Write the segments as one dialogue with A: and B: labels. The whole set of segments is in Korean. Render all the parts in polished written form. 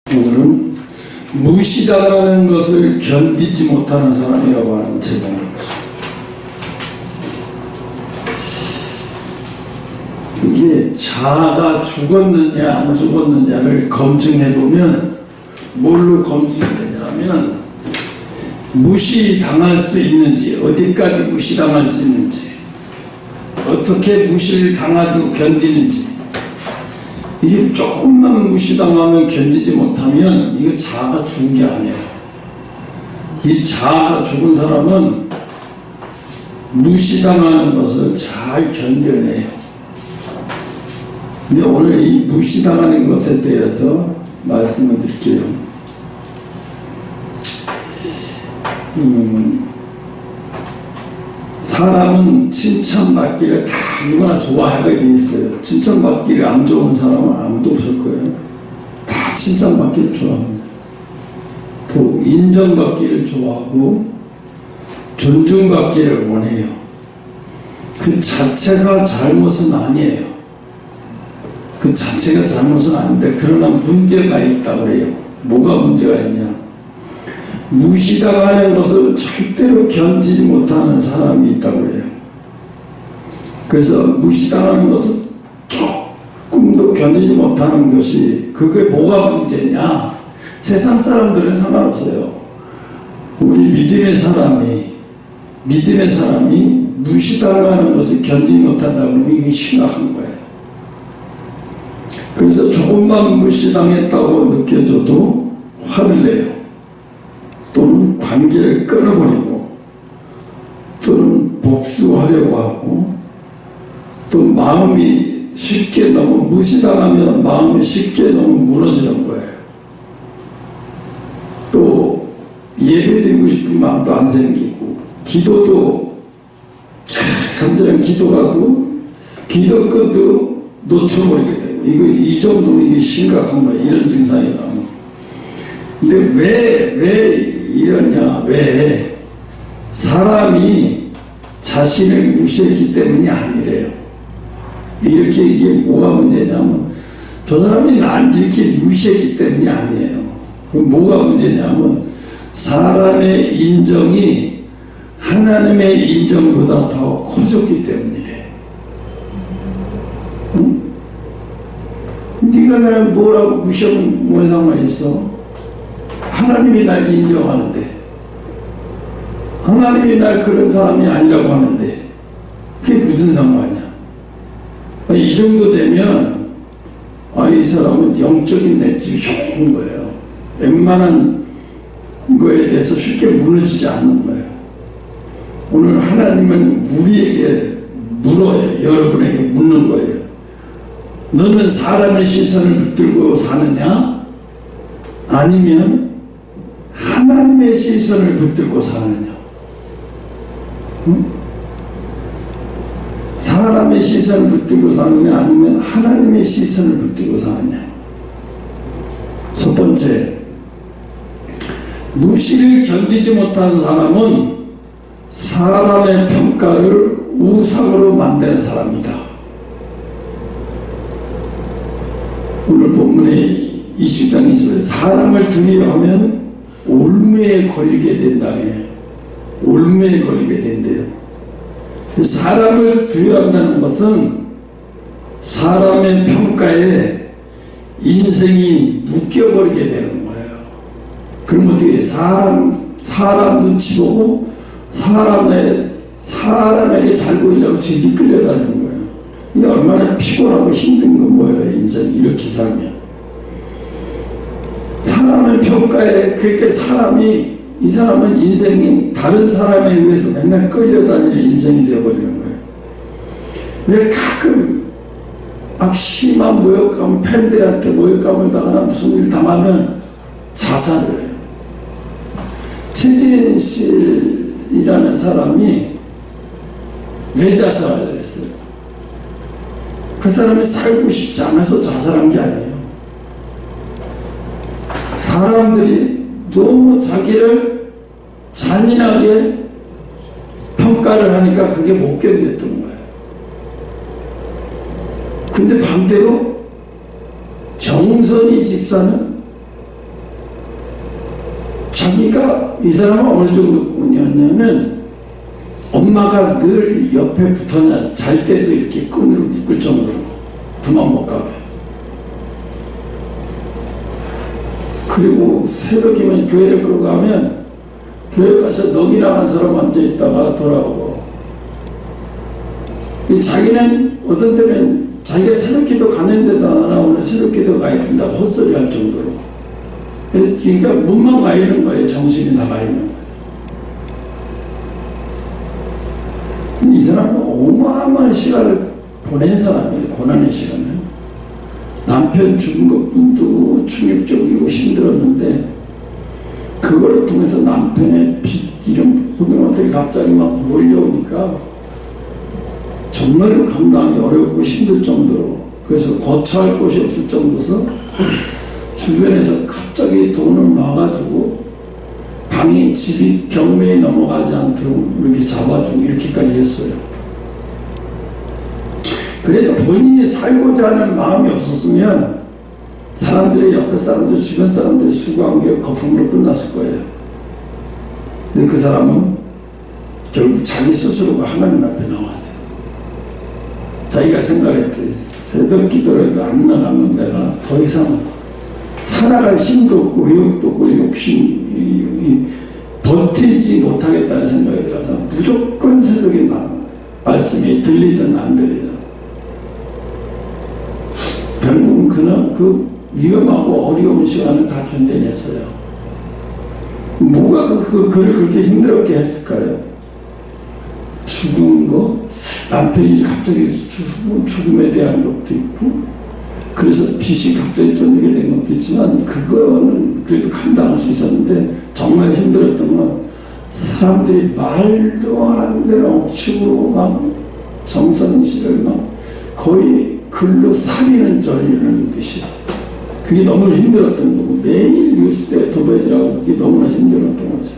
A: 오늘은 무시당하는 것을 견디지 못하는 사람이라고 하는 제목입니다. 이게 자아가 죽었느냐 안 죽었느냐를 검증해보면 뭘로 검증되냐면 무시당할 수 있는지, 어디까지 무시당할 수 있는지, 어떻게 무시를 당하도 견디는지. 이게 조금만 무시당하면 견디지 못하면 이거 자아가 죽은 게 아니에요. 이 자아가 죽은 사람은 무시당하는 것을 잘 견뎌내요. 근데 오늘 이 무시당하는 것에 대해서 말씀을 드릴게요. 사람은 칭찬받기를 다 누구나 좋아하게 돼 있어요. 칭찬받기를 안 좋은 사람은 아무도 없을 거예요. 다 칭찬받기를 좋아합니다. 또 인정받기를 좋아하고 존중받기를 원해요. 그 자체가 잘못은 아니에요. 그 자체가 잘못은 아닌데 그러나 문제가 있다고 그래요. 뭐가 문제가 있냐? 무시당하는 것을 절대로 견디지 못하는 사람이 있다고 해요. 그래서 무시당하는 것을 조금도 견디지 못하는 것이, 그게 뭐가 문제냐? 세상 사람들은 상관없어요. 우리 믿음의 사람이 무시당하는 것을 견디지 못한다고 하면 이게 심각한 거예요. 그래서 조금만 무시당했다고 느껴져도 화를 내요. 또는 관계를 끊어버리고, 또는 복수하려고 하고, 또 마음이 쉽게 너무 무시당하면 마음이 쉽게 너무 무너지는 거예요. 또 예배드리고 싶은 마음도 안 생기고, 기도도 간절한 기도가도 기도 끝도 놓쳐버리게 되고, 이 정도로 이게 심각한 거예요. 이런 증상이 나오면. 근데 왜 이러냐? 왜? 사람이 자신을 무시했기 때문이 아니래요. 이렇게 이게 뭐가 문제냐면, 저 사람이 날 이렇게 무시했기 때문이 아니에요. 그럼 뭐가 문제냐면, 사람의 인정이 하나님의 인정보다 더 커졌기 때문이래. 응? 네가 날 뭐라고 무시하면 뭐 상관이 있어? 하나님이 날 인정하는데, 하나님이 날 그런 사람이 아니라고 하는데 그게 무슨 상관이야? 이 정도 되면 이 사람은 영적인 맷집이 좋은 거예요. 웬만한 거에 대해서 쉽게 무너지지 않는 거예요. 오늘 하나님은 우리에게 물어요. 여러분에게 묻는 거예요. 너는 사람의 시선을 붙들고 사느냐? 아니면 하나님의 시선을 붙들고 사느냐? 응? 사람의 시선을 붙들고 사느냐? 아니면 하나님의 시선을 붙들고 사느냐? 첫 번째, 무시를 견디지 못하는 사람은 사람의 평가를 우상으로 만드는 사람이다. 오늘 본문의 20장 20절, 사람을 두려워하면 올무에 걸리게 된다네. 올무에 걸리게 된대요. 사람을 두려워한다는 것은 사람의 평가에 인생이 묶여버리게 되는 거예요. 그럼 어떻게 사람 눈치 보고 사람에게 잘 보이려고 질질 끌려다니는 거예요. 이게 얼마나 피곤하고 힘든 건 뭐예요, 인생이 이렇게 살면. 사람의 평가에, 그렇게 이 사람은 인생이 다른 사람에 의해서 맨날 끌려다니는 인생이 되어버리는 거예요. 왜 가끔 심한 모욕감, 팬들한테 모욕감을 당하나 무슨 일 당하면 자살을 해요. 최지인 씨라는 사람이 왜 자살을 했어요? 그 사람이 살고 싶지 않아서 자살한 게 아니에요. 사람들이 너무 자기를 잔인하게 평가를 하니까 그게 못 견뎠던 거예요. 근데 반대로 정선희 집사는 자기가 이 사람은 어느 정도냐면 엄마가 늘 옆에 붙어냐 잘 때도 이렇게 끈으로 묶을 정도로 도망 못 가게. 그리고 새벽이면 교회를 보러 가면 교회 가서 넋이나 한 사람 앉아있다가 돌아오고, 자기는 어떤 때는 자기가 새벽기도 가는데도 안 나오는 새벽기도 가야 된다고 헛소리 할 정도로, 그러니까 몸만 가 있는 거예요. 정신이 나가 있는 거예요. 이 사람은 어마어마한 시간을 보낸 사람이에요. 고난의 시간을. 남편 죽은 것뿐도 충격적이고 힘들었는데 그걸 통해서 남편의 빚 이런 모든 것들이 갑자기 막 몰려오니까 정말 감당하기 어렵고 힘들 정도로, 그래서 거처할 곳이 없을 정도서 주변에서 갑자기 돈을 막아주고 방이 집이 경매에 넘어가지 않도록 이렇게 잡아주고 이렇게까지 했어요. 그래도 본인이 살고자 하는 마음이 없었으면 사람들이, 옆에 사람들, 주변 사람들이 수고한 게 거품으로 끝났을 거예요. 근데 그 사람은 결국 자기 스스로가 하나님 앞에 나왔어요. 자기가 생각했대. 새벽 기도라도 안 나가면 내가 더 이상 살아갈 힘도 없고 의욕도 없고 욕심이 버티지 못하겠다는 생각이 들어서 무조건 새벽에 나가는 거예요. 말씀이 들리든 안 들리든. 결국은 그는 그 위험하고 어려운 시간을 다 견뎌냈어요. 뭐가 그를 그렇게 힘들었게 했을까요? 죽은 거, 남편이 갑자기 죽음에 대한 것도 있고, 그래서 빚이 갑자기 떠내게 된 것도 있지만, 그거는 그래도 감당할 수 있었는데, 정말 힘들었던 건 사람들이 말도 안 되는 억측으로 막 정선 씨를 막 거의 글로 살리는 저리는 듯이, 그게 너무 힘들었던 거고, 매일 뉴스에 도배지라고 그게 너무나 힘들었던 거죠.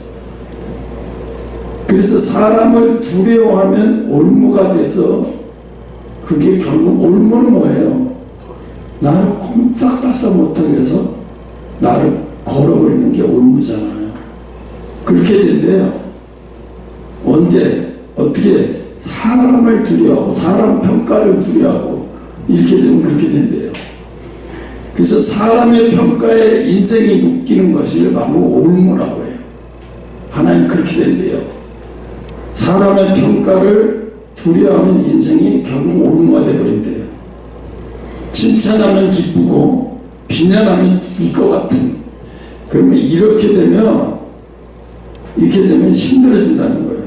A: 그래서 사람을 두려워하면 올무가 돼서, 그게 결국 올무는 뭐예요? 나를 꼼짝달싹 못하게 해서 나를 걸어버리는 게 올무잖아요. 그렇게 된대요. 언제 어떻게 사람을 두려워하고 사람 평가를 두려워하고 이렇게 되면 그렇게 된대요. 그래서 사람의 평가에 인생이 묶이는 것이 바로 올무라고 해요. 하나님 그렇게 된대요. 사람의 평가를 두려워하는 인생이 결국 올무가 되어버린대요. 칭찬하면 기쁘고 비난하면 울 것 같은, 그러면 이렇게 되면 힘들어진다는 거예요.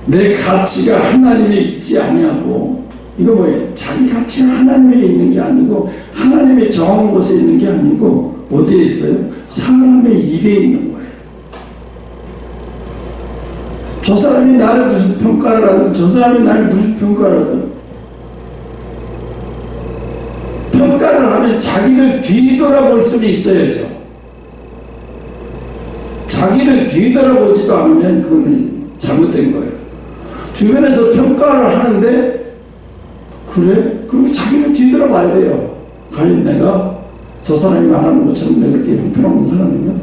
A: 내 가치가 하나님에 있지 아니하고, 이거 뭐예요? 자기 가치가 하나님에 있는 게 아니고, 하나님의 정한 곳에 있는 게 아니고 어디에 있어요? 사람의 입에 있는 거예요. 저 사람이 나를 무슨 평가를 하든, 저 사람이 나를 무슨 평가를 하든, 평가를 하면 자기를 뒤돌아볼 수는 있어야죠. 자기를 뒤돌아보지도 않으면 그건 잘못된 거예요. 주변에서 평가를 하는데, 그래? 그럼 자기를 뒤돌아봐야 돼요. 과연 내가 저 사람이 말하는 것처럼 내가 그렇게 형편없는 사람인가?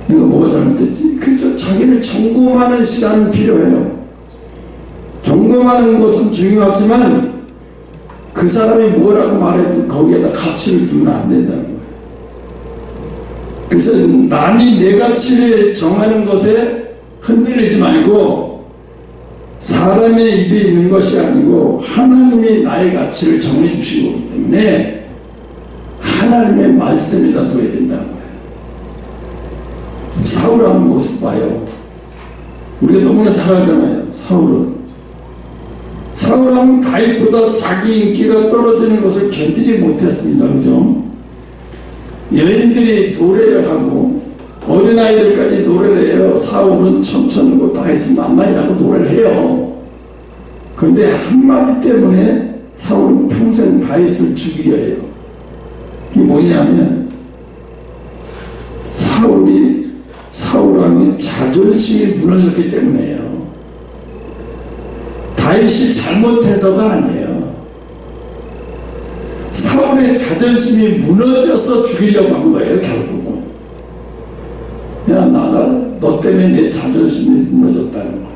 A: 내가 뭐가 잘못됐지? 그래서 자기를 점검하는 시간은 필요해요. 점검하는 것은 중요하지만 그 사람이 뭐라고 말해도 거기에다 가치를 두면 안 된다는 거예요. 그래서 남이 내 가치를 정하는 것에 흔들리지 말고, 사람의 입에 있는 것이 아니고 하나님이 나의 가치를 정해주신 거기 때문에 하나님의 말씀에다 둬야 된다는 거예요. 사울하는 모습 봐요. 우리가 너무나 잘 알잖아요. 사울하면 다윗보다 자기 인기가 떨어지는 것을 견디지 못했습니다. 그죠? 여인들이 노래를 하고 어린아이들까지 노래를 해요. 사울은 천천히고 다윗은 만만이라고 노래를 해요. 그런데 한마디 때문에 사울은 평생 다윗을 죽이려 해요. 그게 뭐냐면 사울왕의 자존심이 무너졌기 때문에요. 다윗이 잘못해서가 아니에요. 사울의 자존심이 무너져서 죽이려고 한 거예요. 결국은 야, 너 때문에 내 자존심이 무너졌다는 거예요.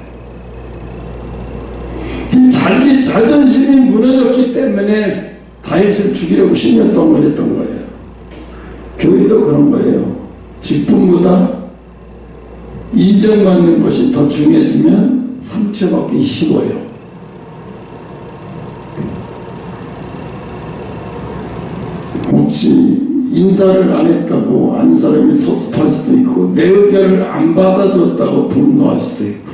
A: 자기 자존심이 무너졌기 때문에 다윗을 죽이려고 10년 동안 했던 거예요. 교회도 그런 거예요. 직분보다 인정받는 것이 더 중요해지면 상처받기 쉬워요. 혹시 인사를 안 했다고 안 사람이 섭섭할 수도 있고, 내 의견을 안 받아줬다고 분노할 수도 있고,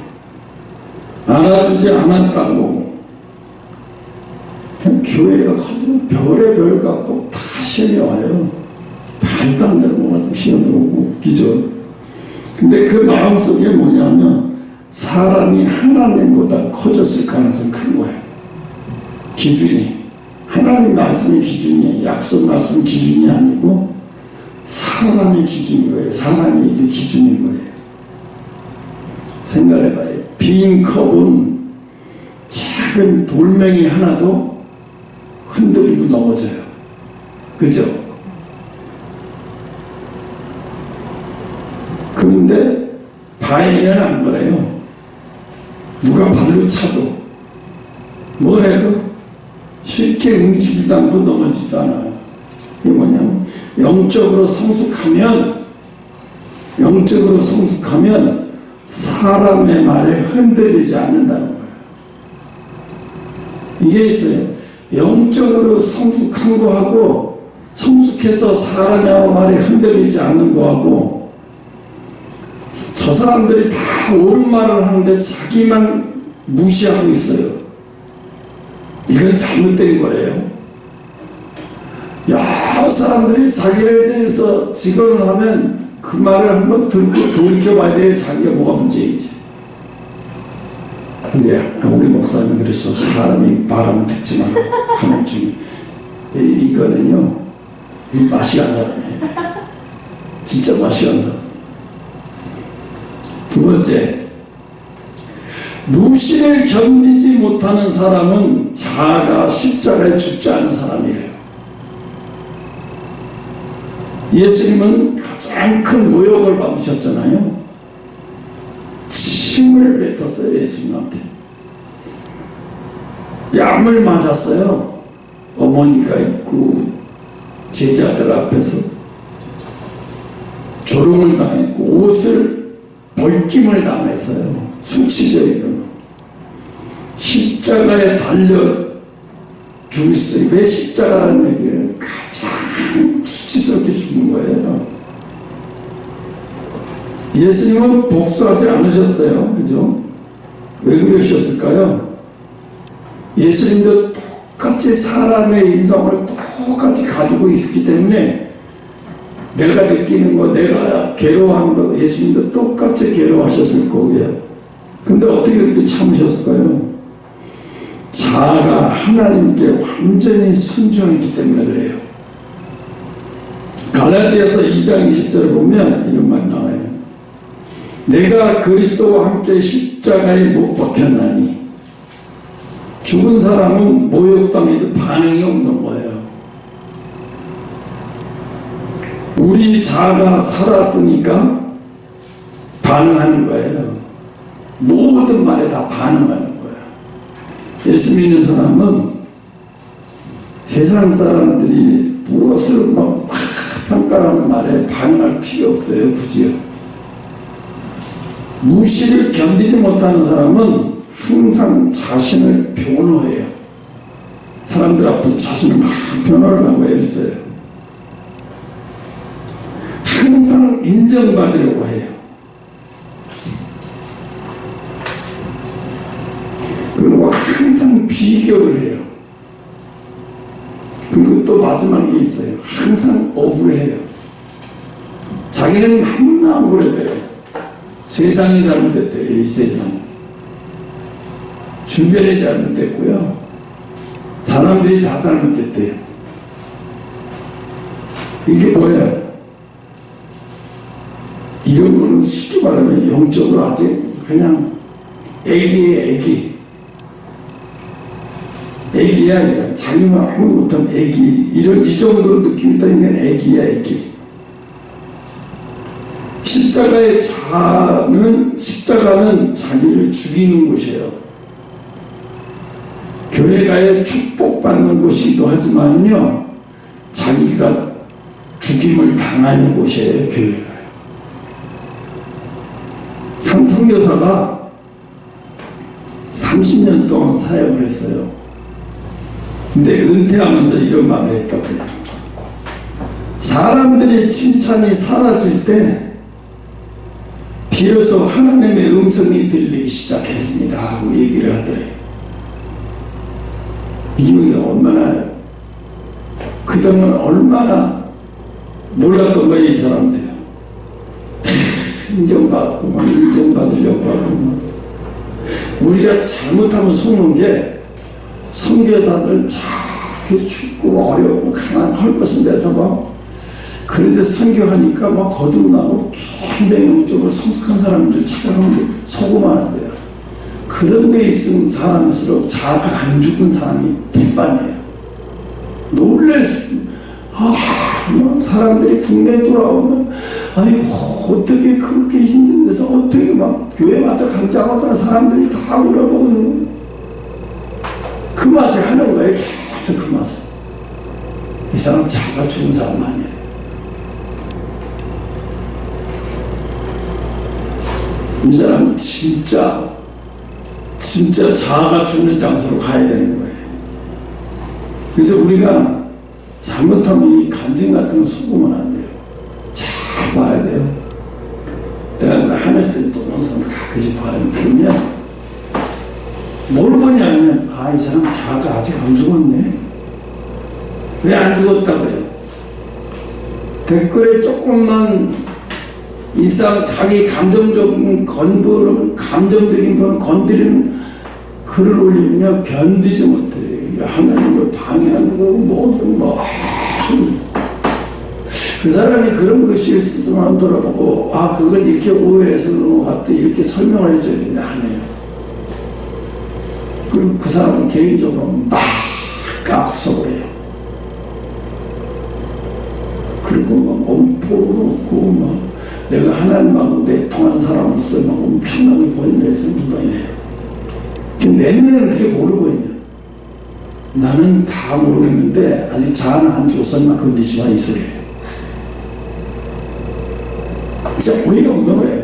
A: 알아주지 않았다고 그냥 교회가 커지면 별의별 갖고 다 시험이 와요. 말도 안 되는 거 가지고 시험이 오고 웃기죠. 근데 그 마음속에 뭐냐면 사람이 하나님보다 커졌을 가능성이 큰 거예요. 기준이 하나님 말씀의 기준이 약속 말씀 기준이 아니고 사람의 기준인 거예요. 사람이 이게 기준인 거예요. 생각해봐요. 빈 컵은 작은 돌멩이 하나도 흔들리고 넘어져요. 그죠? 그런데 바위는 안 그래요. 누가 발로 차도 뭘 해도 쉽게 움직이지도 않고 넘어지지도 않아요. 이게 뭐냐면 영적으로 성숙하면 사람의 말에 흔들리지 않는다는 거예요. 이게 있어요. 영적으로 성숙한 거하고 성숙해서 사람의 말에 흔들리지 않는 거하고, 저 사람들이 다 옳은 말을 하는데 자기만 무시하고 있어요. 이건 잘못된 거예요. 여러 사람들이 자기를 대해서 직언을 하면 그 말을 한번 듣고 돌이켜봐야 돼. 자기가 뭐가 문제인지. 근데 우리 목사님은 그랬어. 사람이 말하면 듣지만 하는 중에 이거는요, 이 맛이 간 사람이에요. 진짜 맛이 간 사람. 두 번째, 무시를 견디지 못하는 사람은 자아가 십자가에 죽지 않은 사람이에요. 예수님은 가장 큰 모욕을 받으셨잖아요. 침을 뱉었어요. 예수님한테 뺨을 맞았어요. 어머니가 있고 제자들 앞에서 조롱을 당했고 옷을 벌김을 당했어요. 수치죠. 이건 십자가에 달려 죽었어요. 왜 십자가라는 얘기를 가장 수치스럽게 죽는 거예요. 예수님은 복수하지 않으셨어요. 그죠? 왜 그러셨을까요? 예수님도 똑같이 사람의 인성을 똑같이 가지고 있었기 때문에 내가 느끼는 거, 내가 괴로워하는 거 예수님도 똑같이 괴로워하셨을 거고요. 근데 어떻게 그렇게 참으셨을까요? 자아가 하나님께 완전히 순종했기 때문에 그래요. 갈라디아서 2장 20절을 보면 이런 말 나와요. 내가 그리스도와 함께 십자가에 못 박혔나니. 죽은 사람은 모욕당해도 반응이 없는 거예요. 우리 자아가 살았으니까 반응하는 거예요. 모든 말에 다 반응하는 거예요. 예수 믿는 사람은 세상 사람들이 무엇을 막 평가하는 말에 반응할 필요 없어요. 굳이요. 무시를 견디지 못하는 사람은 항상 자신을 변호해요. 사람들 앞에서 자신을 막 변호를 하고 애써요. 항상 인정받으려고 해요. 그리고 항상 비교를 해요. 그리고 또 마지막에 있어요. 항상 억울해요. 자기는 맨날 억울해요. 세상이 잘못됐대요. 이 세상. 주변이 잘못됐고요. 사람들이 다 잘못됐대요. 이게 뭐예요? 이런 거는 쉽게 말하면 영적으로 아직 그냥 애기예요. 애기야. 자기만 아무도 못한 애기. 이 정도로 느낌이 있다면 애기야. 십자가는 자기를 죽이는 곳이에요. 교회가의 축복받는 곳이기도 하지만요, 자기가 죽임을 당하는 곳이에요, 교회가. 한 선교사가 30년 동안 사역을 했어요. 근데 은퇴하면서 이런 말을 했다고요. 사람들의 칭찬이 사라질 때 비로소 하나님의 음성이 들리기 시작했습니다 하고 얘기를 하더래요. 이게 얼마나, 그동안 얼마나 몰랐던 거예요, 이 사람들. 인정받고 막 인정받으려고 하고. 우리가 잘못하면 속는 게, 선교사들 자꾸 춥고 어렵고 가난 헐벗은 데서 막, 그런데 선교하니까 막 거듭나고 굉장히 영적으로 성숙한 사람인 줄 착각하는데 속으면 안 돼요. 그런 데 있는 사람일수록 자아가 안 죽은 사람이 대반이에요. 놀랄 수, 막 사람들이 국내 돌아오면, 아이고, 어떻게 그렇게 힘든 데서 어떻게 막 교회마다 강장하던 사람들이 다 물어보는 그 맛에 하는 거예요. 계속 그 맛에. 이 사람 자아가 죽은 사람 아니에요. 이 사람은 진짜 자아가 죽는 장소로 가야 되는 거예요. 그래서 우리가 잘못하면 이 감정 같은 거 속으면 안 돼요. 잘 봐야 돼요. 내가 하늘색 동영상을 가끔씩 보면 뭘 보냐면, 이 사람 자아가 아직 안 죽었네. 왜 안 죽었다고 해요? 댓글에 조금만 자기 감정적인 감정적인 걸 건드리는 글을 올리면 견디지 못해요. 하나님을 방해하는 거고, 그 사람이 그런 거 실수만 돌아보고, 그건 이렇게 오해해서 넘어갔다, 이렇게 설명을 해줘야 되는데 안 해요. 그리고 그 사람은 개인적으로 막 까부서 그래요. 그리고 막 엄포로 놓고, 막 내가 하나님하고 내통한 사람으로서 막 엄청나게 권유해서 누가 이래요. 내 눈에는 그게 모르고 있냐. 나는 다 모르겠는데 아직 자아는 안 죽었으면 건드지 마, 이 소리예요. 진짜 어이가 없는 거예요.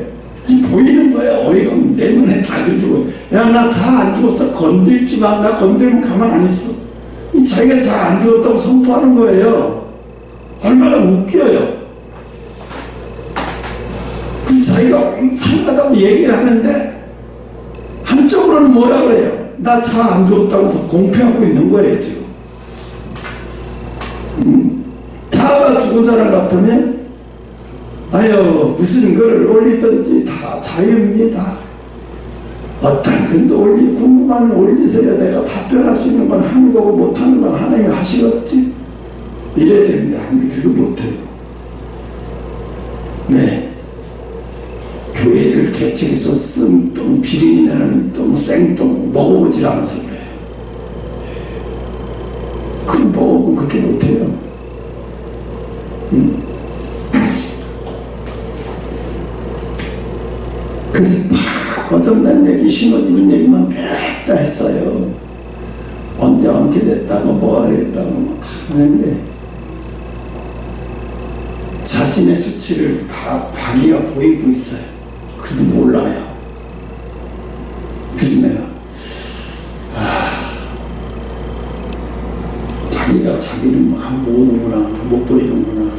A: 보이는 거예요. 어이가 없는, 내 눈에 다 들키고, 야, 나 자아 안 죽었어, 건들지 마. 나 건들면 가만 안 있어. 이 자기가 자아 안 죽었다고 선포하는 거예요. 얼마나 웃겨요. 그 자기가 엄청나다고 얘기를 하는데 한쪽으로는 뭐라 그래요? 나 자아 안 죽었다고 공표하고 있는 거예요, 지금. 자아가 죽은 사람 같으면 무슨 글을 올리든지 다 자유입니다. 어떤 글도 궁금하면 올리세요. 내가 답변할 수 있는 건 하는 거고 못하는 건 하나님이 하시겠지. 이래야 되는데 그걸 못해요. 네. 교회를 개척해서 쓴똥, 비린내 나는 똥, 생똥 먹어보질 않아서 그래요. 그럼 먹어보면 그렇게 못해요. 그래서 막 거듭난 얘기, 심어지는 얘기만 다 했어요. 언제 어떻게 됐다고 뭐 하랬다고 막 하는데 자신의 수치를 다 자기가 보이고 있어요. 그래도 몰라요. 그래서 내가 자기가 자기를 안 보는구나, 못 보이는구나.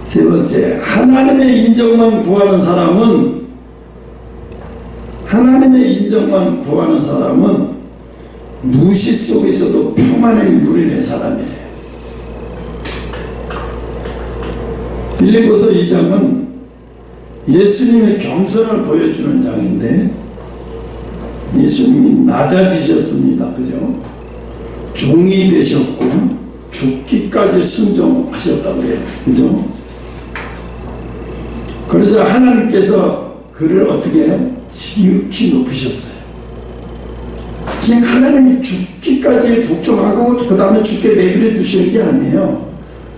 A: 세 번째, 하나님의 인정만 구하는 사람은 무시 속에서도 평안을 누리는 사람이에요. 빌립보서 2장은 예수님의 겸손을 보여주는 장인데, 예수님이 낮아지셨습니다. 그죠? 종이 되셨고 죽기까지 순종하셨다고 해요. 그죠? 그래서 하나님께서 그를 어떻게 해요? 지극히 높이셨어요. 그냥 하나님이 죽기까지 복종하고 그 다음에 죽게 내버려 두시는 게 아니에요.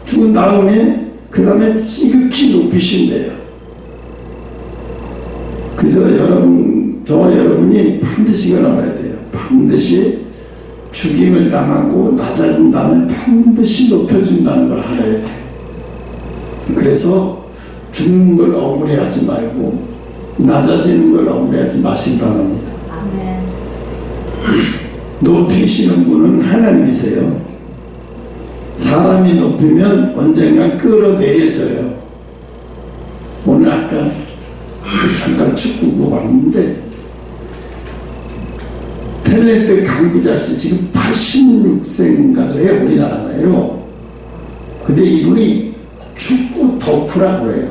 A: 죽은 다음에 그 다음에 지극히 높이신대요. 그래서 저와 여러분이 반드시 알아야 돼요. 반드시 죽임을 당하고 낮아진 다음에 반드시 높여준다는 걸 알아야 돼요. 그래서 죽는 걸 억울해하지 말고 낮아지는 걸 억울해하지 마시기 바랍니다.
B: 아멘.
A: 높이시는 분은 하나님이세요. 사람이 높이면 언젠가 끌어내려져요. 오늘 아까 잠깐 축구 보고 왔는데 탤런트 강기자씨 지금 86세인가 그래요. 우리나라 나이로. 근데 이분이 축구 덕후라고 해요.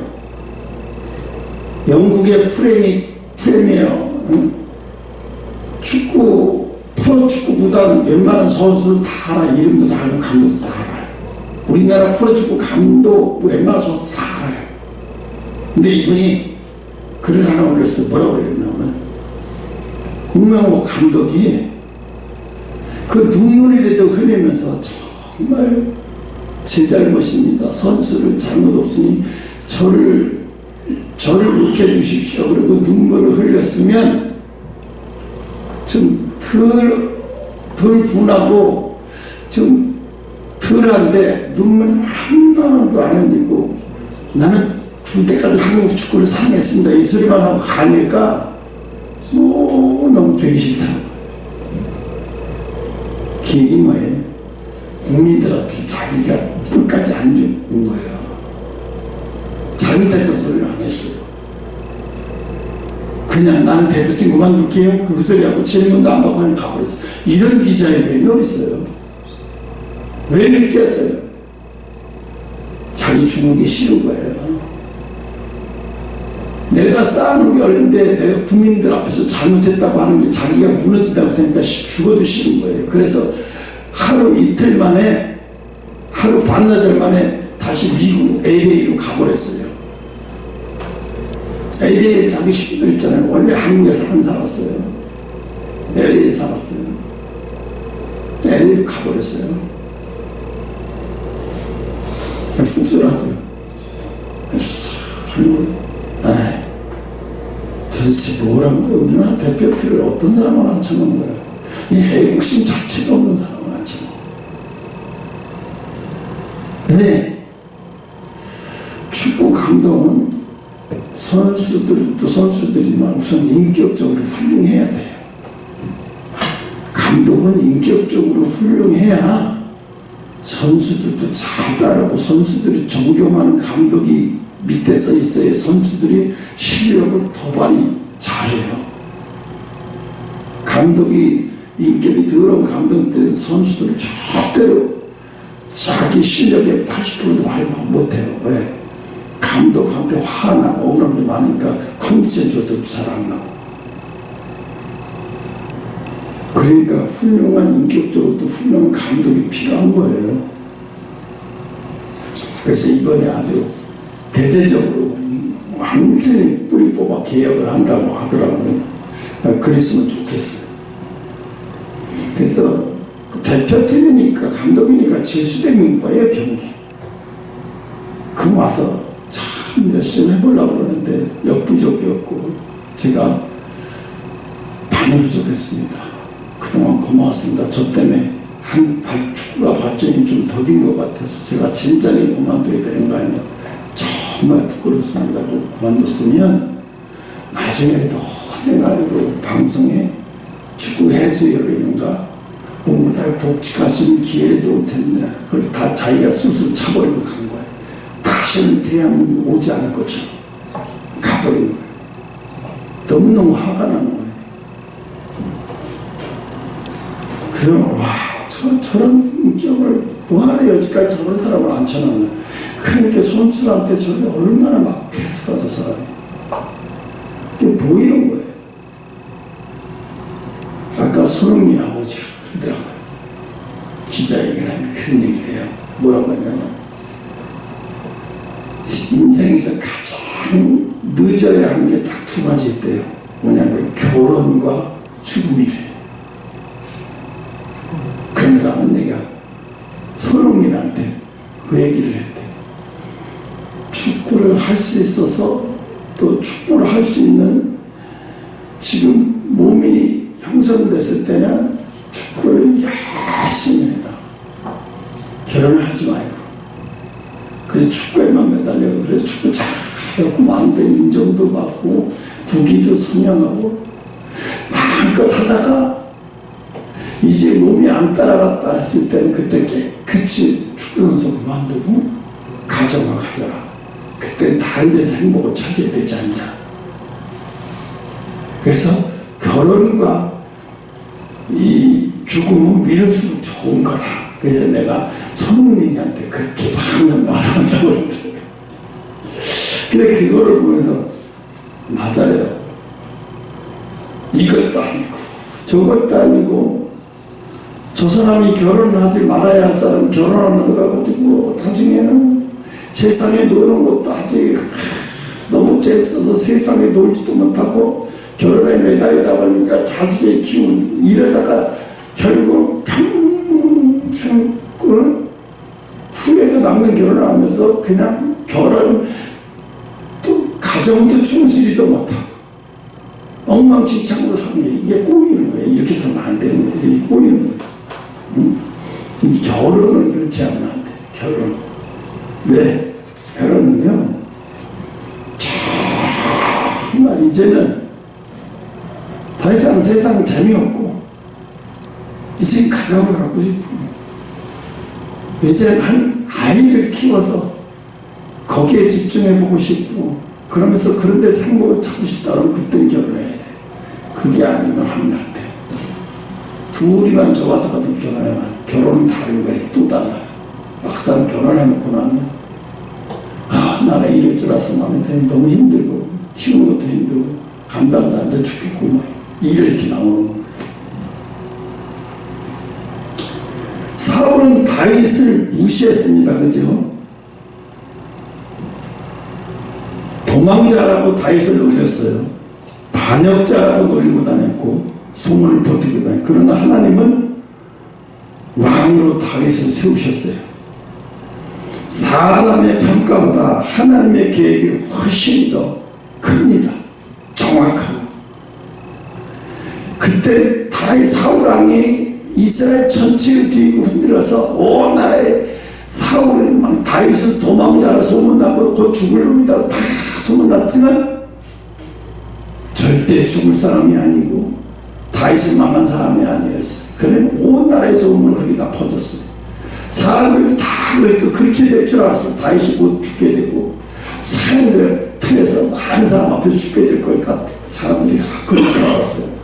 A: 영국의 프리미어 축구 프로축구 구단 웬만한 선수들 다 알아요. 이름도 다 알고 감독도 다 알아요. 우리나라 프로축구 감독 웬만한 선수 다 알아요. 근데 이분이 글을 하나 올렸어요. 뭐라고 올렸냐면 홍명보 감독이 그 눈물이라도 흘리면서 정말 제 잘못입니다. 선수를 잘못 없으니 저를 욕해 주십시오. 그리고 눈물을 흘렸으면 좀 덜 분하고 좀 덜한데 눈물 한 방울도 안 흘리고 나는 줄 때까지 한국 축구를 사랑했습니다. 이 소리만 하고 가니까 너무 되기 싫다. 그 얘기 뭐예요? 국민들 앞에서 자기가 끝까지 안 죽는 거예요. 잘못해서 소리를 안 했어요. 그냥 나는 대표팀 그만둘게요. 그 소리하고 질문도 안 받고 그냥 가버렸어요. 이런 기자의 왜 어딨어요? 왜 느꼈어요? 자기 죽는 게 싫은 거예요. 내가 쌓아놓은 게 어려운데 내가 국민들 앞에서 잘못했다고 하는 게 자기가 무너진다고 생각하니까 죽어도 싫은 거예요. 그래서 하루 이틀 만에 하루 반나절 만에 다시 미국 LA로 가버렸어요. LA에 자기 친구들 있잖아요. 원래 한국에서 안 살았어요. LA에 살았어요. LA로 가버렸어요. 씁쓸하죠. 도대체 뭐라는 거야? 우리나라 대표팀을 어떤 사람을 앉혀놓은 거야? 이 애국심 자체가 없는 사람을 앉혀놓은 거야. 왜? 축구 감독은 선수들이만 우선 인격적으로 훌륭해야 돼요. 감독은 인격적으로 훌륭해야 선수들도 잘 따르고 선수들이 존경하는 감독이 밑에 서 있어야 선수들이 실력을 도발이 잘해요. 감독이 인격이 더러운 감독들 선수들은 절대로 자기 실력의 80%도 발휘 못해요. 왜? 감독한테 화나고 억울한 게 많으니까 컨디션 조절도 잘 안 나고. 그러니까 훌륭한 인격적으로도 훌륭한 감독이 필요한 거예요. 그래서 이번에 아주 대대적으로 완전히 뿌리 뽑아 개혁을 한다고 하더라고요. 그랬으면 좋겠어요. 그래서 대표팀이니까 감독이니까 질수되는 거예요. 경기. 그럼 와서 참 열심히 해보려고 그러는데 역부족이었고 제가 많이 부족했습니다. 그동안 고마웠습니다. 저 때문에 축구가 발전이 좀 더딘 것 같아서 제가 진작에 그만둬야 되는 거 아니에요. 정말 부끄럽습니다. 그만뒀으면 나중에도 언젠가 방송에 축구 해설위원인가 뭔가 복직할 수 있는 기회를 올 텐데 그걸 다 자기가 스스로 차버리고 간 거예요. 다시는 대한민국에 오지 않을 것처럼 가버린 거예요. 너무너무 화가 나는 거예요. 그럼 저런 인격을 뭐하러 여지까지 저런 사람을 앉혀놨나. 그러니까 선수한테 저게 얼마나 막혔을까 저 사람이. 그게 보이는 거예요. 아까 손흥민 아버지가 그러더라고요. 기자회견을 하면 그런 얘기를 해요. 뭐라고 했냐면 인생에서 가장 늦어야 하는 게 딱 두 가지 있대요. 뭐냐면 결혼과 죽음이래요. 그러면서 하는 얘기가 손흥민한테 그 얘기를 했대. 할 수 있어서 또 축구를 할 수 있는 지금 몸이 형성됐을 때는 축구를 열심히 해라. 결혼을 하지 말고. 그래서 축구에만 매달려. 그래서 축구 잘하고 마음대 인정도 받고 부기도 선양하고 마음껏 하다가 이제 몸이 안 따라갔다 했을 때는 그때 깨끗이 축구 선수 그만두고 가정을 가져라. 그때 다른 데서 행복을 찾아야 되지 않냐. 그래서 결혼과 이 죽음은 미룰수록 좋은 거다. 그래서 내가 손흥민이한테 그렇게 많은 말을 한다고 그러더라고요. 근데 그거를 보면서 맞아요. 이것도 아니고 저것도 아니고 저 사람이 결혼을 하지 말아야 할 사람 결혼하는 거 가지고 나중에는 세상에 노는 것도 아직 너무 재밌어서 세상에 놀지도 못하고 결혼에 매달리다 보니까 자식의 기운 이러다가 결국 평생 후회가 남는 결혼을 하면서 그냥 결혼 또 가정도 충실히도 못하고 엉망진창으로 사는 게 이게 꼬이는 거예요. 이렇게 살면 안 되는 거예요. 이렇게 꼬이는 거예요. 응? 결혼은 그렇게 하면 안 돼. 결혼. 왜? 결혼은요 정말 이제는 더 이상 세상 재미없고 이제 가정을 갖고 싶고 이제 한 아이를 키워서 거기에 집중해보고 싶고 그러면서 그런 데서 행복을 찾고 싶다면 그때는 결혼해야 돼. 그게 아니면 하면 안 돼. 둘이만 좋아서 가지고 결혼하면 결혼은 다른 거예요. 또 달라요. 막상 결혼해놓고 나면 나가 이럴 줄 알았어. 마음에 너무 힘들고 키우는 것도 힘들고 감당도 안 돼 죽겠고 막 이렇게 나오는 거예요. 사울은 다윗을 무시했습니다. 그죠? 도망자라고 다윗을 놀렸어요. 반역자라고 놀리고 다녔고 소문을 버티고 다녔고 그러나 하나님은 왕으로 다윗을 세우셨어요. 사람의 평가보다 하나님의 계획이 훨씬 더 큽니다. 정확하고. 그때 다윗 사울왕이 이스라엘 전체를 뒤로 흔들어서 온 나라에 사울이 막 다윗을 도망자라 소문나고 곧 죽을 놈이다 다 소문났지만 절대 죽을 사람이 아니고 다윗을 망한 사람이 아니었어요. 그러면 온 나라의 소문을 그렇게 다 퍼졌어요. 사람들이 다 그렇게 될 줄 알았어요. 다윗이 곧 죽게 되고 사람들 틀에서 많은 사람 앞에서 죽게 될 거니까 사람들이 다 그럴 줄 알았어요.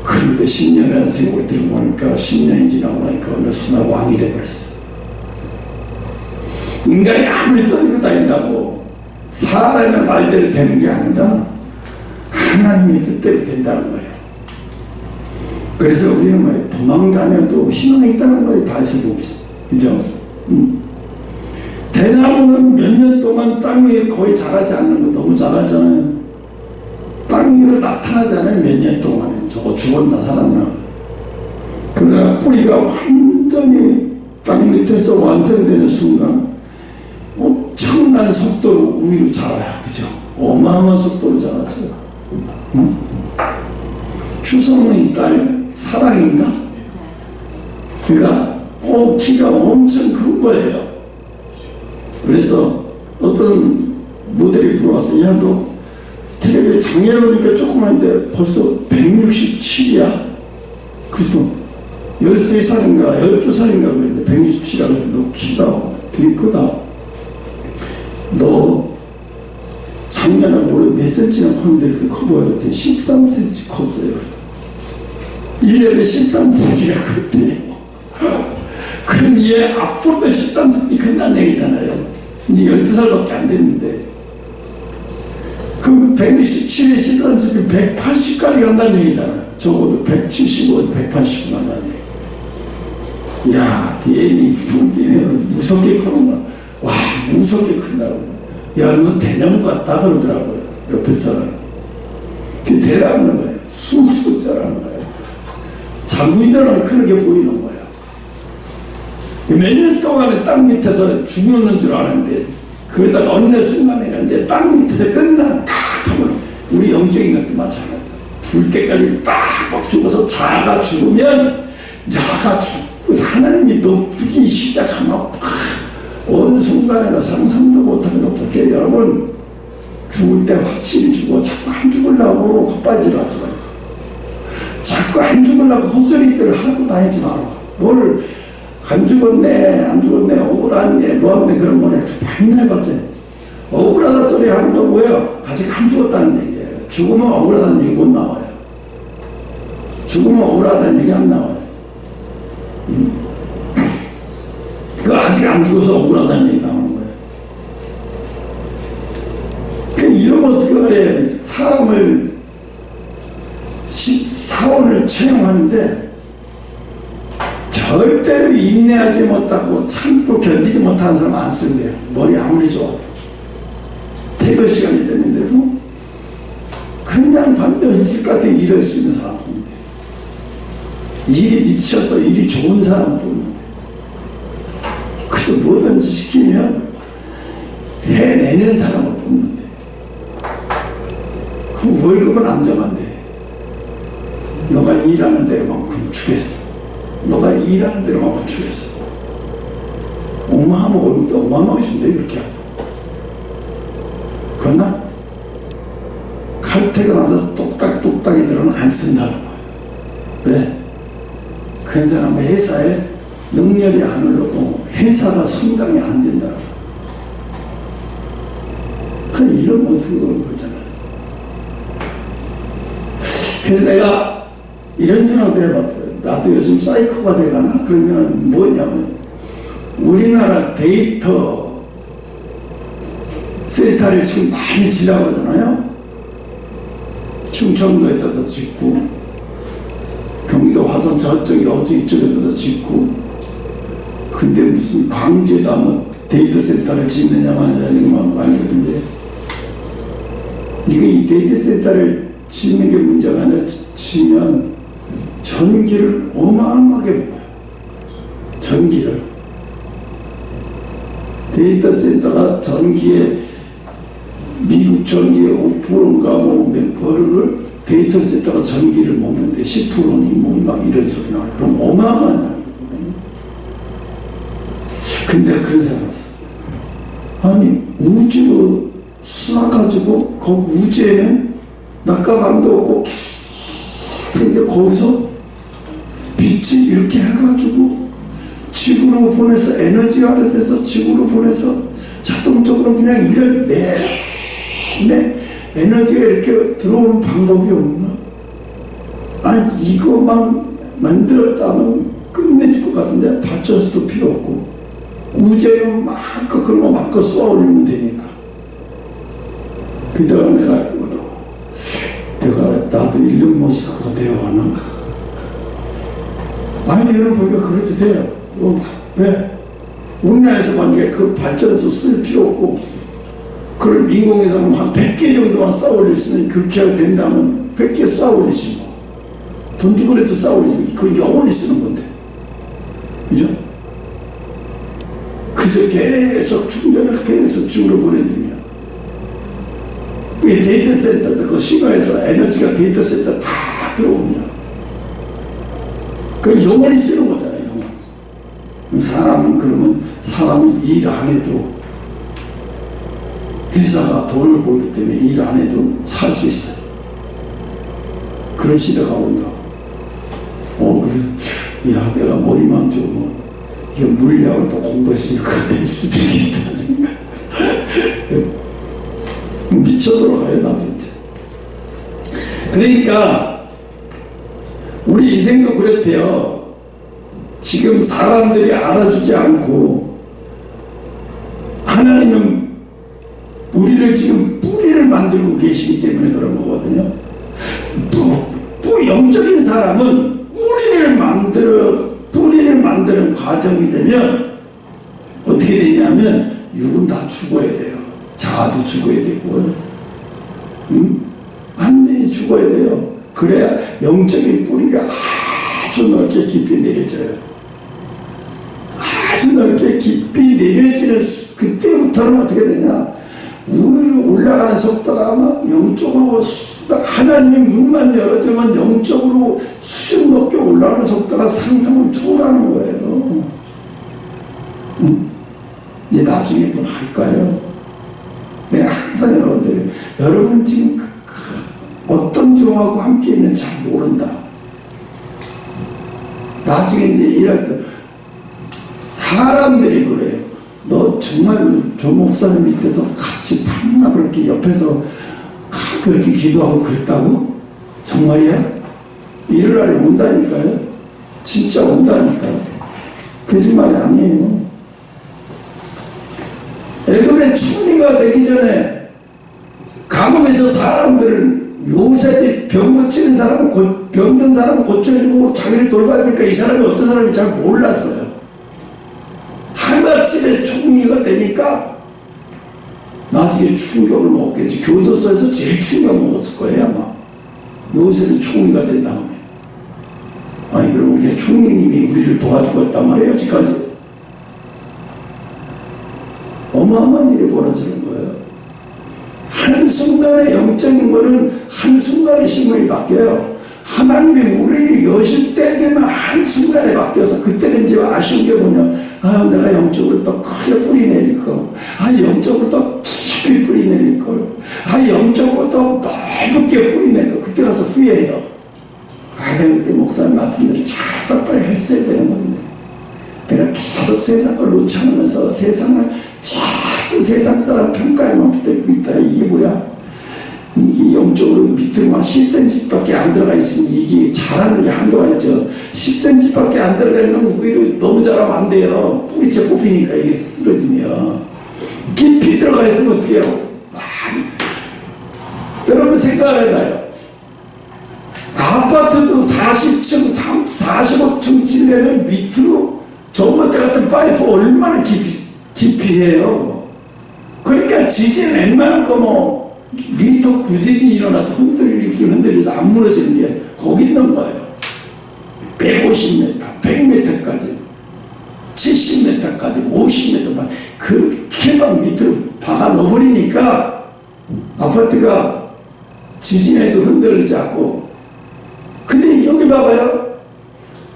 A: 그런데 10년이라는 세월이 들어보니까 10년이 지나고 나니까 어느 순간 왕이 되어버렸어요. 인간이 아무리 떠들고 다닌다고 사람의 말대로 되는 게 아니라 하나님의 뜻대로 된다는 거예요. 그래서 우리는 뭐예요? 도망다녀도 희망이 있다는 거예요. 다시 보기. 그죠? 대나무는 몇 년 동안 땅 위에 거의 자라지 않는 거 너무 자라잖아요. 땅 위로 나타나지 않아요. 몇 년 동안에. 저거 죽었나 살았나. 그러나 뿌리가 완전히 땅 밑에서 완성되는 순간 엄청난 속도로 위로 자라요. 그죠? 어마어마한 속도로 자라죠. 응? 추성의 딸 사랑인가? 그가 키가 엄청 큰 거예요. 그래서 어떤 모델이 들어왔어. 야, 너 텔레비에 작년에 오니까 조그만데 벌써 167이야. 그래서 13살인가 12살인가 그랬는데 167이라 그래서 너 키가 되게 크다. 너 작년에 올해 몇 cm나 컸는데 이렇게 커 보여. 13cm 컸어요. 1년에 13cm가 컸대요. 그럼 얘 앞으로도 13cm 큰다는 얘기잖아요. 이제 12살밖에 안 됐는데. 그럼 167에 13cm 180까지 간다는 얘기잖아요. 적어도 175에서 180 간다는 얘기. 야, 얘는 흉띠는 무섭게 크구나. 와, 무섭게 큰다고. 야, 너 대나무 같다 그러더라고요. 옆에 사람. 그 대나무는 거예요. 쑥쑥 자라는 거예요. 자고 일어나면 그렇게 보이는 거예요. 몇 년 동안에 땅 밑에서 죽는 줄 알았는데 그러다가 어느 순간에 이제 땅 밑에서 끝나 탁 하면 우리 영적인 것도 마찬가지야. 죽을 때까지 빡빡 죽어서 자가 죽으면 자가 죽고 하나님이 높이기 시작하면 어느 순간에 상상도 못하게 높게 여러분 죽을 때 확실히 죽어. 자꾸 안 죽으려고 헛발질 하지 말고 자꾸 안 죽으려고 헛소리들을 하고 다니지 마라. 뭘 안 죽었네 안 죽었네 억울하네 뭐하네 그런 거네 맨날 봤지. 억울하다 소리 하는 거 뭐예요? 아직 안 죽었다는 얘기예요. 죽으면 억울하다는 얘기 못 나와요. 죽으면 억울하다는 얘기 안 나와요. 그 아직 안 죽어서 억울하다는 얘기 나오는 거예요. 그 이런 모습에 사람을 사원을 채용하는데 절대로 인내하지 못하고 참고 견디지 못하는 사람 안 쓴대요. 머리 아무리 좋아도 퇴근 시간이 됐는데도 그냥 반드시 같은 일을 수 있는 사람 뽑는데 일이 미쳐서 일이 좋은 사람 뽑는데 그래서 뭐든지 시키면 해내는 사람을 뽑는데 그럼 월급은 안 정한대. 너가 일하는 대로만큼 주겠어. 너가 일하는 대로만큼 주겠어. 어마어마한 월급도 어마어마하게 준대 이렇게 하고. 그러나 칼퇴근하면서 똑딱똑딱이들은 안 쓴다는 거야. 왜? 그 사람은 회사에 능력이 안 오르고 회사가 성장이 안 된다. 이런 모습을 보잖아. 그래서 내가 이런 생각도 해봤어요. 나도 요즘 사이코가 돼가나? 그러면 뭐냐면 우리나라 데이터 센터를 지금 많이 지려고 하잖아요. 충청도에다도 짓고 경기도 화성 저쪽 여주 이쪽에다도 짓고 근데 무슨 광주에다 뭐 데이터 센터를 짓느냐 마느냐는 말이던데 이게 이 데이터 센터를 짓는 게 문제가 아니라 지면 전기를 어마어마하게 먹어요. 전기를 데이터 센터가 전기에 미국 전기의 5%인가 몇 %를 데이터 센터가 전기를 먹는데 10%니 뭐 막 이런 소리 나와요. 그럼 어마어마한 양이거든요. 근데 그런 생각 했어요. 아니 우주로 쏴가지고 그 우주에는 낮과 밤도 없고 근데 거기서 빛이 이렇게 해가지고 지구로 보내서 에너지가 돼서 지구로 보내서 자동적으로 그냥 일을 내 에너지가 이렇게 들어오는 방법이 없나? 아니 이거만 만들었다면 끝내줄 것 같은데 발전소도 필요 없고 우주에는 마음껏 그런 거 마음껏 쏘아 올리면 되니까. 근데 내가 나도 일론 머스크가 되어가나? 아니 여러분 보니까 그래도 돼요. 왜? 우리나라에서 만약에 그 발전소 쓸 필요 없고 그럼 인공위성은 한 100개 정도만 쌓아 올릴 수 있는 그렇게 된다면 100개 쌓아 올리지 뭐. 돈 주고라도 쌓아 올리지. 그건 영원히 쓰는 건데. 그죠? 그래서 계속 충전을 계속 주로 보내드리면 이 데이터 센터도 그 신화에서 에너지가 데이터 센터 다 들어오면 그 영원히 쓰는 거잖아요. 영원히. 사람은 그러면 사람이 일 안 해도 회사가 돈을 벌기 때문에 일 안 해도 살 수 있어요. 그런 시대가 온다. 그래. 야, 내가 머리만 좋으면 이게 물리학을 또 공부했으니까 될 수도 있겠다. 미쳐 돌아가요, 나 진짜. 그러니까 우리 인생도 그렇대요. 지금 사람들이 알아주지 않고 하나님은 우리를 지금 뿌리를 만들고 계시기 때문에 그런 거거든요. 영적인 사람은 뿌리를 만드는 과정이 되면 어떻게 되냐면 육은 다 죽어야 돼요. 자아도 죽어야 되고 완전히 죽어야 돼요. 그래야 영적인 뿌리가 아주 넓게 깊이 내려져요. 아주 넓게 깊이 내려지는 그때부터는 어떻게 되냐, 위로 올라가는 속도가 막 영적으로 하나님의 문만 열어주면 영적으로 수준 높게 올라가는 속도가 상상을 초월하는 거예요. 이제 나중에 분 할까요? 내가 항상 여러분 지금 어떤 종하고 함께 있는지 잘 모른다. 나중에 이제 일할 때 사람들이 그래요. 너 정말 조 목사님 밑에서 같이 밤낮 그렇게 옆에서 그렇게 기도하고 그랬다고? 정말이야? 이럴 날이 온다니까요. 진짜 온다니까요. 거짓말이 아니에요. 애굽의 총리가 되기 전에 감옥에서 사람들은 요새 병 고치는 사람은 병든 사람은 고쳐주고 자기를 돌봐야 되니까 이 사람이 어떤 사람인지 잘 몰랐어요. 하나쯤에 총리가 되니까 나중에 충격을 먹겠지. 교도소에서 제일 충격 먹었을 거예요 아마. 요새는 총리가 된 다음에. 아니 그럼 우리 총리님이 우리를 도와주겠단 말이에요. 여기까지 어마어마한 일이 벌어지는 거예요. 한순간의 영적인 거는 한순간에 신문이 바뀌어요. 하나님이 우리를 여실 때 되면 한순간에 바뀌어서 그때는 이제 아쉬운 게 뭐냐. 아 내가 영적으로 더 크게 뿌리 내릴 걸. 아 영적으로 더 깊이 뿌리 내릴 걸. 아 영적으로 더 넓게 뿌리 내릴 걸. 그때 가서 후회해요. 아 내가 그때 목사님 말씀대로 잘 빨리 했어야 되는 건데 내가 계속 세상 걸 놓지 않으면서 세상을 자꾸 세상 사람 평가에만 붙들고 있다. 이게 뭐야? 이게 영적으로 밑으로 한 10cm밖에 안 들어가 있으니 이게 잘하는 게 한도가 있죠. 10cm밖에 안 들어가 있는 위로 너무 잘하면 안 돼요. 뿌리째 뽑히니까 이게 쓰러지면. 깊이 들어가 있으면 어떻게 해요? 여러분 생각을 해봐요. 아파트도 40층, 45층 지으려면 밑으로 저번때 같은 파이프 얼마나 깊이 해요. 그러니까 지진 웬만한 거 뭐 미터 구진이 일어나도 흔들리도 안 무너지는 게 거기 있는 거예요. 150m, 100m까지 70m까지 50m까지 그렇게 막 밑으로 박아 넣어버리니까 아파트가 지진에도 흔들리지 않고. 근데 여기 봐봐요.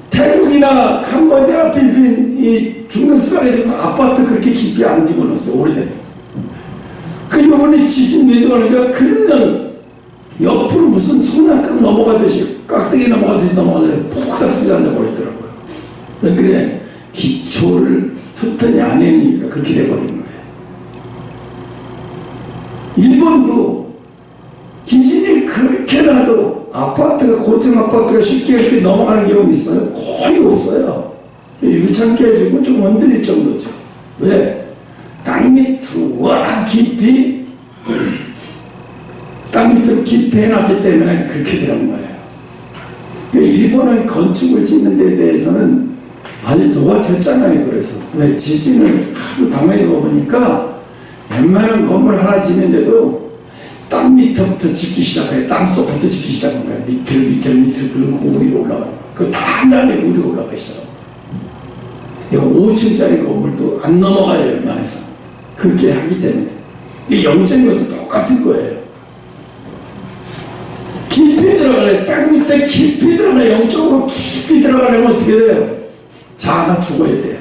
A: 태국이나 캄보디아, 필리핀 이 중동 지방에 되면 아파트 그렇게 깊이 안 집어넣었어요. 오래된. 그 요번에 지진 내려가니까 그냥 옆으로 무슨 성냥감 넘어가듯이 깍대기 넘어가듯이 폭삭 주저앉아 버리더라고요. 왜 그래? 기초를 튼튼히 안 해니까 그렇게 돼버린 거예요. 일본도 지진이 그렇게 나도 아파트가 고층 아파트가 쉽게 이렇게 넘어가는 경우는 있어요? 거의 없어요. 유창케 해주고 좀 흔들릴 정도죠. 왜? 땅 밑으로 워낙 깊이 땅 밑으로 깊이 해놨기 때문에 그렇게 되는 거예요. 일본은 건축을 짓는 데 대해서는 아주 노화됐잖아요. 그래서 왜 지진을 하도 당해서 보니까 웬만한 건물 하나 짓는데도 땅 밑부터 짓기 시작해요. 땅속부터 짓기 시작한 거예요. 밑으로 그리고 위로 올라가요. 그 단단히 위로 올라가 있어요. 5층짜리 건물도 안 넘어가요. 웬만해서. 그렇게 하기 때문에. 영적인 것도 똑같은 거예요. 깊이 들어가래. 땅 밑에 깊이 들어가래. 영적으로 깊이 들어가려면 어떻게 돼요? 자아가 죽어야 돼요.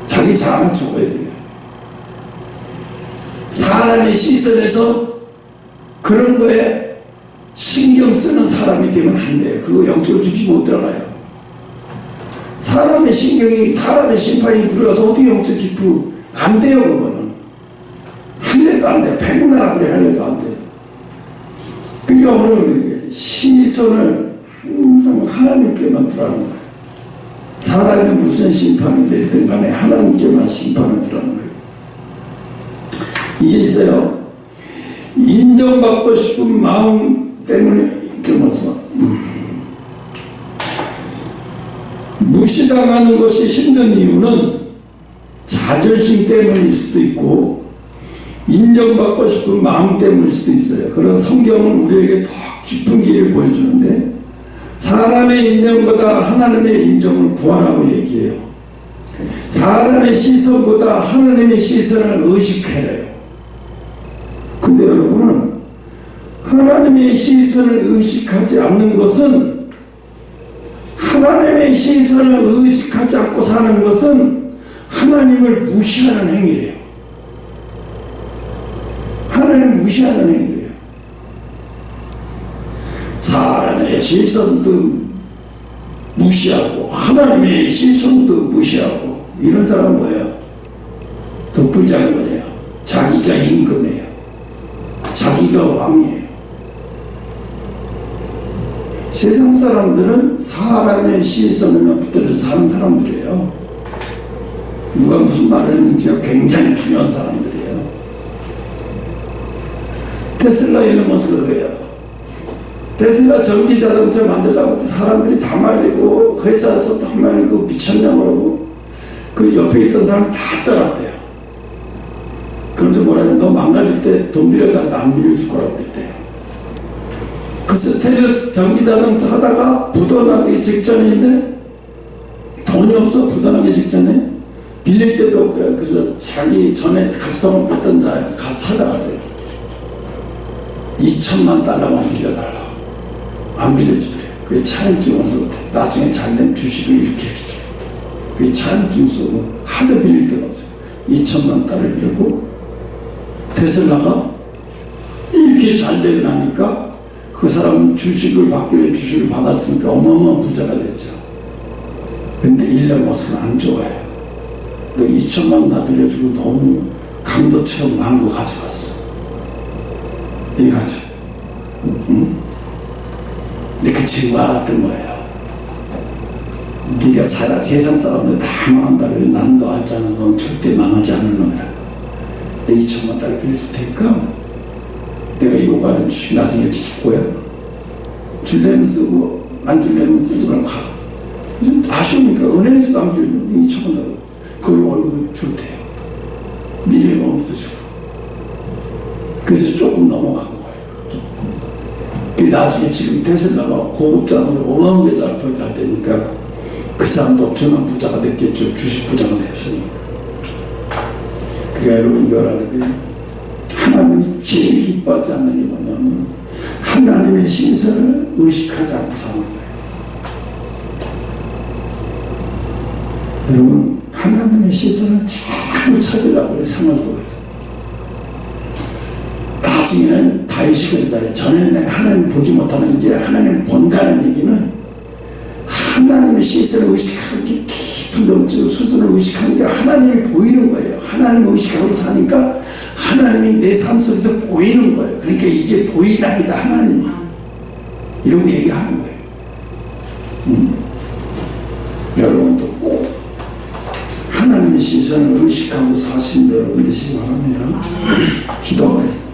A: 자기 자아가 죽어야 돼요. 사람의 시선에서 그런 거에 신경 쓰는 사람이 되면 안 돼요. 그거 영적으로 깊이 못 들어가요. 사람의 신경이, 사람의 심판이 들어가서 어떻게 영적 깊이 안 돼요. 그거는 할래도 안 돼요. 백날 아무리 할래도 안 돼요. 그러니까 오늘 시선을 항상 하나님께만 두라는 거예요. 사람이 무슨 심판을 내리든 간에 하나님께만 심판을 두라는 거예요. 이게 있어요. 인정받고 싶은 마음 때문에 이렇게 뭐서 무시당하는 것이 힘든 이유는 자존심 때문일 수도 있고 인정받고 싶은 마음 때문일 수도 있어요. 그런 성경은 우리에게 더 깊은 길을 보여주는데 사람의 인정보다 하나님의 인정을 구하라고 얘기해요. 사람의 시선보다 하나님의 시선을 의식해요. 하나님의 시선을 의식하지 않는 것은, 하나님의 시선을 의식하지 않고 사는 것은 하나님을 무시하는 행위래요. 하나님을 무시하는 행위래요. 사람의 시선도 무시하고 하나님의 시선도 무시하고, 이런 사람은 뭐예요? 덕분자가 뭐예요? 자기가 임금이에요. 자기가 왕이에요. 세상 사람들은 사람의 시선을 붙들려 사는 사람들이에요. 누가 무슨 말을 했는지가 굉장히 중요한 사람들이에요. 테슬라 일론 머스크가 그래요. 테슬라 전기 자동차 만들려고 사람들이 다 말리고, 회사에서 다 말리고 미쳤냐고 그러고, 그 옆에 있던 사람이 다 따랐대요. 그러면서 뭐라 해야 돼? 너 망가질 때 돈 빌려달라, 안 빌려줄 거라고 그랬대요. 그래서 테슬라 전기 자동차 하다가 부도나기 직전인데, 돈이 없어 부도나기 직전에 빌릴 때도 없고요. 그래서 자기 전에 가스통을 뺐던 자가 찾아가대요. 2천만 달러만 빌려달라. 안 빌려주더래요. 그게 차입증을 써도 나중에 잘된 주식을 이렇게 해주고, 그게 차입증 쓰고 하도 빌릴 데가 없어요. 2천만 달러 빌리고, 테슬라가 이렇게 잘 되고 나니까 그 사람은 주식을 받기로 주식을 받았으니까 어마어마한 부자가 됐죠. 근데 일론 머스크는 안 좋아해요. 너 2천만 다 빌려주고 너무 강도처럼 많은 거 가져갔어. 이거죠. 응? 근데 그 친구가 알았던 거예요. 네가 살아, 세상 사람들 다 망한다 그래. 난 너 알잖아. 넌 절대 망하지 않는 놈이라. 내 2천만 달러 빌렸을 테니까 내가 요구하는 주식 나중에 줄 거야. 줄려면 쓰고 안 줄려면 쓰지 말고 가. 아쉬우니까 은행에서도 안 빌려주고 2천만 달러 그걸 월급을 줄대요. 밀리언부터 주고. 그래서 조금 넘어간 거예요. 그 나중에 지금 테슬라가 고급자로 어마어마하게 잘 되니까 그 사람도 엄청난 부자가 됐겠죠. 주식 부자가 됐으니까. 그러니까 여러분 이걸 알아야 돼요. 하나님이 제일 기뻐하지 않는 게 뭐냐면 하나님의 신선을 의식하지 않고 사는 거예요. 여러분 하나님의 시선을 자꾸 찾으려고 해요. 생활 속에서. 나중에는 다윗이 그러다. 전에는 내가 하나님 보지 못하는 이제 하나님을 본다는 얘기는 하나님의 시선을 의식하기 깊은 수준을 의식하니까 하나님이 보이는 거예요. 하나님을 의식하고 사니까 하나님이 내 삶 속에서 보이는 거예요. 그러니까 이제 보이나이다 하나님이. 이러고 얘기하는 거예요. 여러분도 꼭 하나님의 시선을 의식하고 사시는 여러분 되시기 바랍니다. 기도하세요.